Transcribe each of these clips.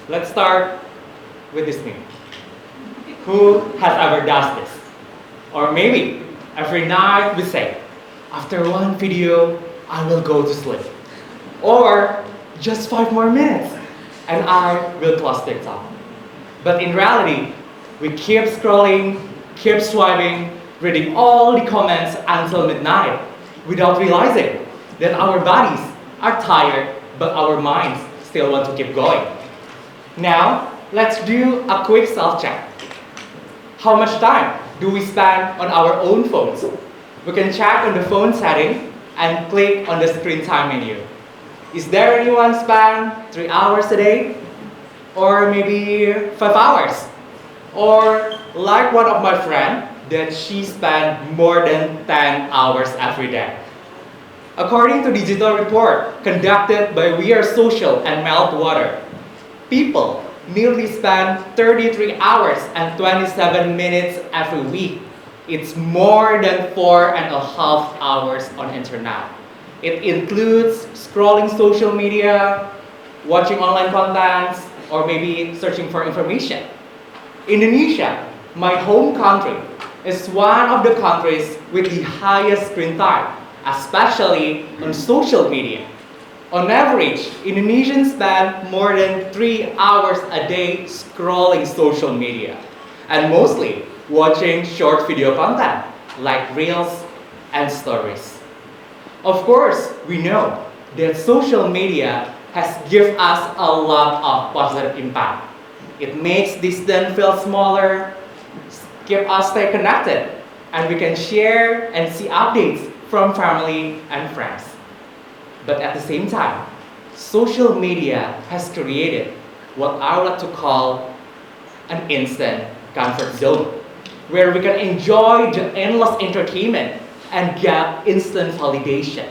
Let's start with this meme. Who has ever done this? Or maybe every night we say, after one video, I will go to sleep. Or just 5 more minutes and I will close TikTok. But in reality, we keep scrolling, keep swiping, reading all the comments until midnight without realizing that our bodies are tired but our minds still want to keep going. Now, let's do a quick self-check. How much time do we spend on our own phones? We can check on the phone setting and click on the screen time menu. Is there anyone spend 3 hours a day? Or maybe 5 hours? Or like one of my friend, that she spent more than 10 hours every day. According to digital report conducted by We Are Social and Meltwater, people nearly spend 33 hours and 27 minutes every week. It's more than 4.5 hours on internet. It includes scrolling social media, watching online contents, or maybe searching for information. Indonesia, my home country, is one of the countries with the highest screen time, especially on social media. On average, Indonesians spend more than 3 hours a day scrolling social media, and mostly watching short video content like reels and stories. Of course, we know that social media has given us a lot of positive impact. It makes distance feel smaller, keep us stay connected, and we can share and see updates from family and friends. But at the same time, social media has created what I would like to call an instant comfort zone, where we can enjoy the endless entertainment and get instant validation.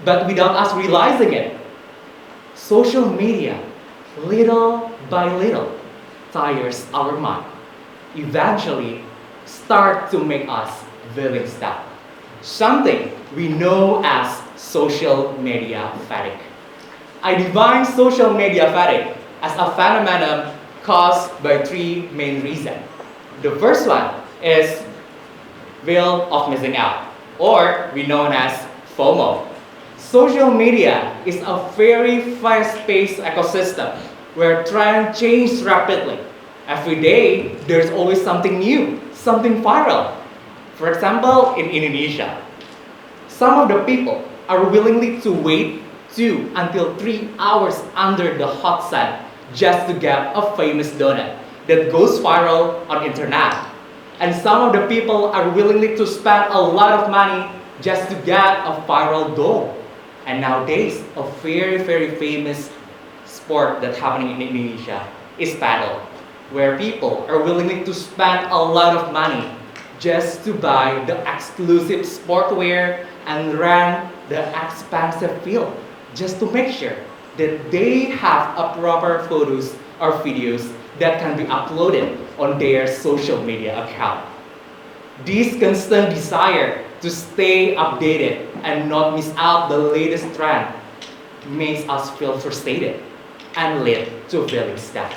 But without us realizing it, social media, little by little, tires our mind. Eventually, start to make us feeling stuck. Something we know as social media fatigue. I define social media fatigue as a phenomenon caused by three main reasons. The first one is fear of missing out, or we known as FOMO. Social media is a very fast-paced ecosystem where trends change rapidly. Every day, there's always something new, something viral. For example, in Indonesia, some of the people are willingly to wait 2 until 3 hours under the hot sun just to get a famous donut that goes viral on internet. And some of the people are willingly to spend a lot of money just to get a viral doll. And nowadays, a very famous sport that's happening in Indonesia is paddle, where people are willingly to spend a lot of money just to buy the exclusive sportwear and rent the expensive field just to make sure that they have a proper photos or videos that can be uploaded on their social media account. This constant desire to stay updated and not miss out the latest trend makes us feel frustrated and lead to feeling stuck.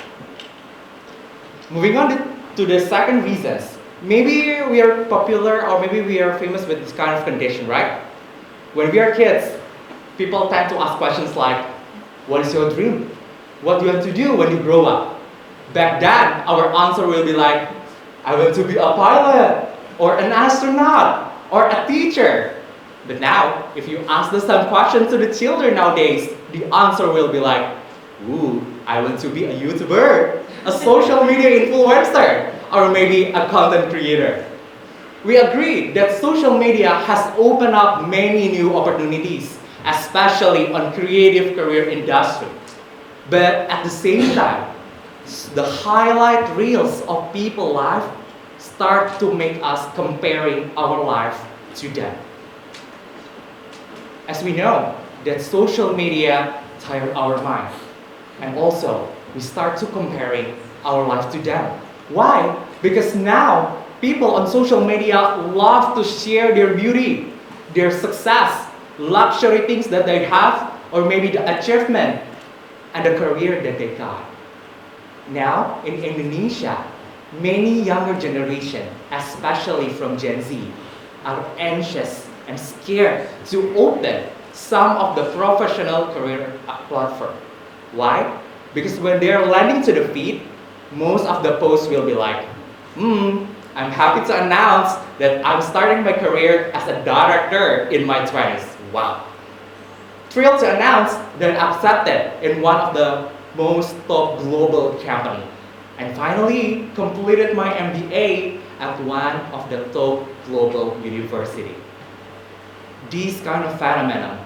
Moving on to the second reasons. Maybe we are popular or maybe we are famous with this kind of condition, right? When we are kids, people tend to ask questions like, what is your dream? What do you want to do when you grow up? Back then, our answer will be like, I want to be a pilot, or an astronaut, or a teacher. But now, if you ask the same question to the children nowadays, the answer will be like, ooh, I want to be a YouTuber, a social media influencer, or maybe a content creator. We agree that social media has opened up many new opportunities, especially on creative career industry. But at the same time, the highlight reels of people's life start to make us comparing our life to them. As we know that social media tire our mind, and also we start to comparing our life to them. Why? Because now people on social media love to share their beauty, their success, luxury things that they have, or maybe the achievement and the career that they got. Now, in Indonesia, many younger generation, especially from Gen Z, are anxious and scared to open some of the professional career platform. Why? Because when they're landing to the feed, most of the posts will be like, I'm happy to announce that I'm starting my career as a director in my 20s. Wow. Thrilled to announce that I'm accepted in one of the most top global company. And finally, completed my MBA at one of the top global university. This kind of phenomenon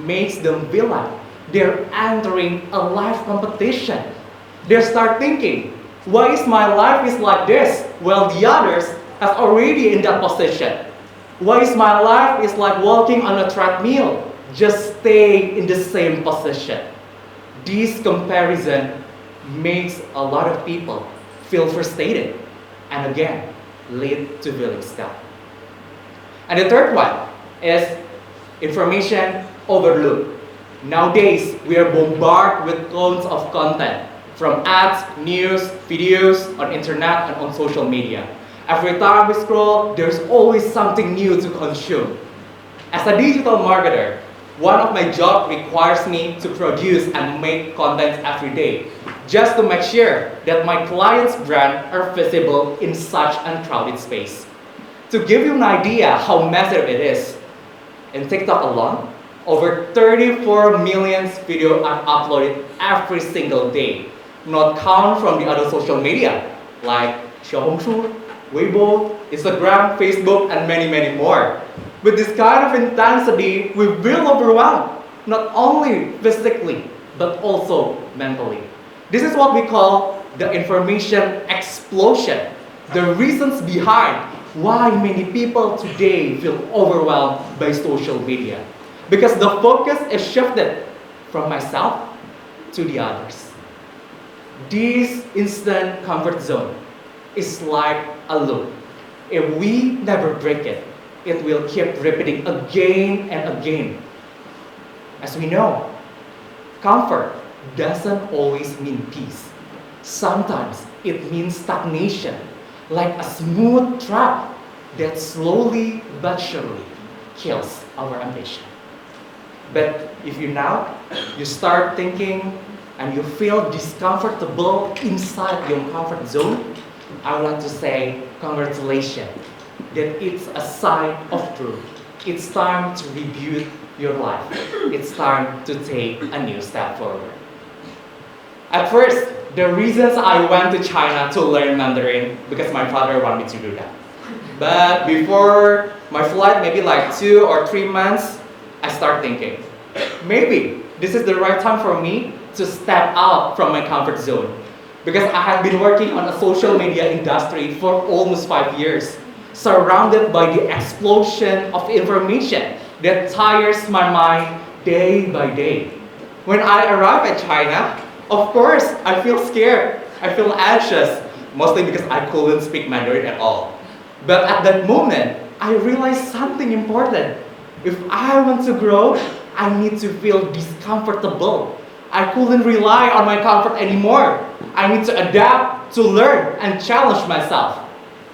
makes them feel like they're entering a life competition. They start thinking, why is my life is like this while the others has already in that position? Why is my life is like walking on a treadmill, just stay in the same position? This comparison makes a lot of people feel frustrated and again lead to feeling stuck. And the third one is information overload. Nowadays, we are bombarded with tons of content from ads, news, videos on internet and on social media. Every time we scroll, there's always something new to consume. As a digital marketer, one of my jobs requires me to produce and make content every day, just to make sure that my clients' brand are visible in such a crowded space. To give you an idea how massive it is, in TikTok alone, over 34 million videos are uploaded every single day, not count from the other social media like Xiaohongshu, Weibo, Instagram, Facebook, and many, many more. With this kind of intensity, we will overwhelm, not only physically, but also mentally. This is what we call the information explosion, the reasons behind why many people today feel overwhelmed by social media. Because the focus is shifted from myself to the others. This instant comfort zone is like a loop. If we never break it, it will keep repeating again and again. As we know, comfort doesn't always mean peace. Sometimes it means stagnation, like a smooth trap that slowly but surely kills our ambition. But if you start thinking and you feel discomfortable inside your comfort zone, I would like to say congratulations, that it's a sign of truth. It's time to rebuild your life. It's time to take a new step forward. At first, the reasons I went to China to learn Mandarin because my father wanted me to do that. But before my flight, maybe like 2 or 3 months, I start thinking, maybe this is the right time for me to step out from my comfort zone. Because I have been working on a social media industry for almost 5 years, surrounded by the explosion of information that tires my mind day by day. When I arrive at China, of course, I feel scared. I feel anxious, mostly because I couldn't speak Mandarin at all. But at that moment, I realized something important. If I want to grow, I need to feel discomfortable. I couldn't rely on my comfort anymore. I need to adapt, to learn, and challenge myself.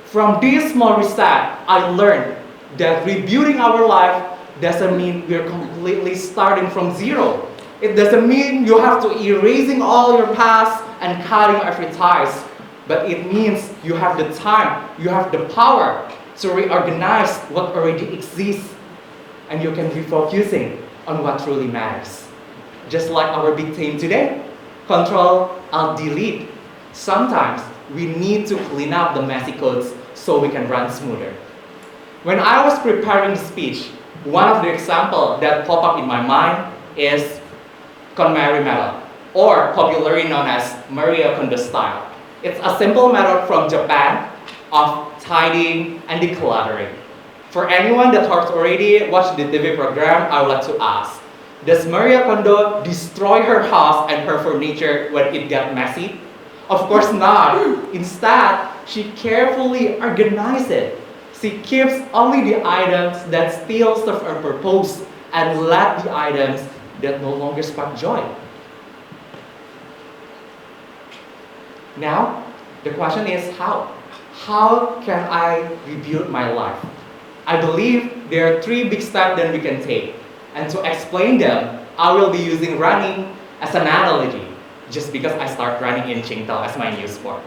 From this small reset, I learned that rebuilding our life doesn't mean we're completely starting from zero. It doesn't mean you have to erasing all your past and cutting every ties. But it means you have the time, you have the power to reorganize what already exists, and you can be focusing on what truly matters. Just like our big theme today, Control, Alt, Delete. Sometimes we need to clean up the messy codes so we can run smoother. When I was preparing the speech, one of the examples that popped up in my mind is KonMari method, or popularly known as Marie Kondo style. It's a simple method from Japan of tidying and decluttering. For anyone that has already watched the TV program, I would like to ask, does Marie Kondo destroy her house and her furniture when it got messy? Of course not. Instead, she carefully organizes it. She keeps only the items that still serve her purpose and let the items that no longer spark joy. Now, the question is how? How can I rebuild my life? I believe there are three big steps that we can take. And to explain them, I will be using running as an analogy, just because I start running in Qingdao as my new sport.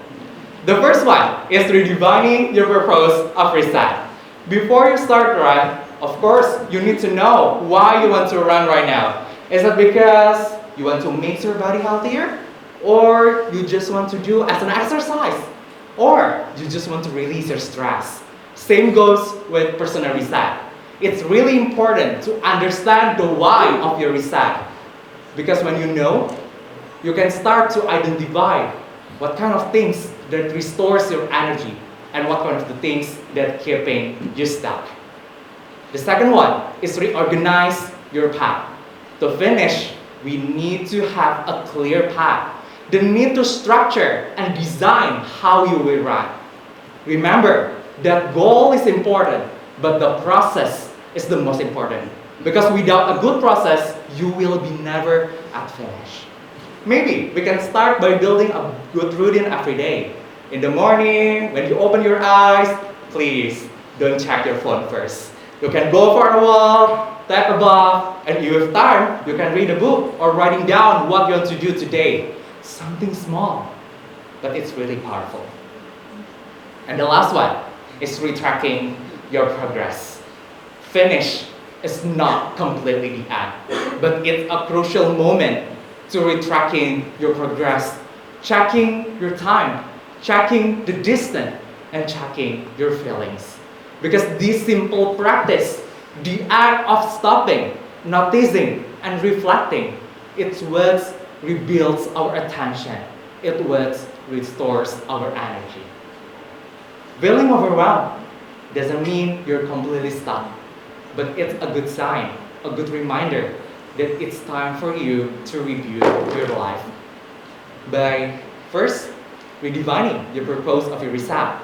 The first one is redefining your purpose of reset. Before you start run, of course, you need to know why you want to run right now. Is it because you want to make your body healthier? Or you just want to do as an exercise? Or you just want to release your stress? Same goes with personal reset. It's really important to understand the why of your reset. Because when you know, you can start to identify what kind of things that restores your energy and what kind of the things that keeping you stuck. The second one is reorganize your path. To finish, we need to have a clear path. The need to structure and design how you will run. Remember, that goal is important, but the process is the most important. Because without a good process, you will be never at finish. Maybe we can start by building a good routine every day. In the morning, when you open your eyes, please don't check your phone first. You can go for a walk, take a bath, and if you have time, you can read a book or writing down what you want to do today. Something small, but it's really powerful. And the last one is retracking your progress. Finish is not completely the end, but it's a crucial moment to retracking your progress, checking your time, checking the distance, and checking your feelings. Because this simple practice, the act of stopping, noticing, and reflecting, it's what rebuilds our attention. It what restores our energy. Feeling overwhelmed doesn't mean you're completely stuck, but it's a good sign, a good reminder that it's time for you to review your life. By first, redefining the purpose of your reset,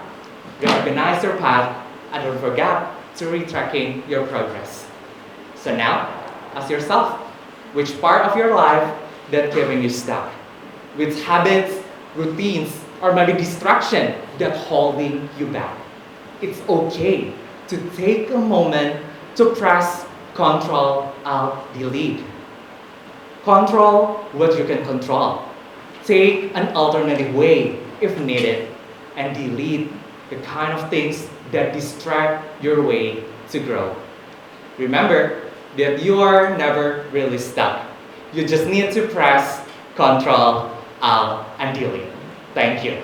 reorganize your path, and don't forget to retracking your progress. So now, ask yourself, which part of your life that keeping you stuck? Which habits, routines, or maybe distraction that holding you back? It's okay to take a moment to press Control, Alt, Delete. Control what you can control. Take an alternative way if needed, and delete the kind of things that distract your way to grow. Remember that you are never really stuck. You just need to press Control, Alt, and Delete. Thank you.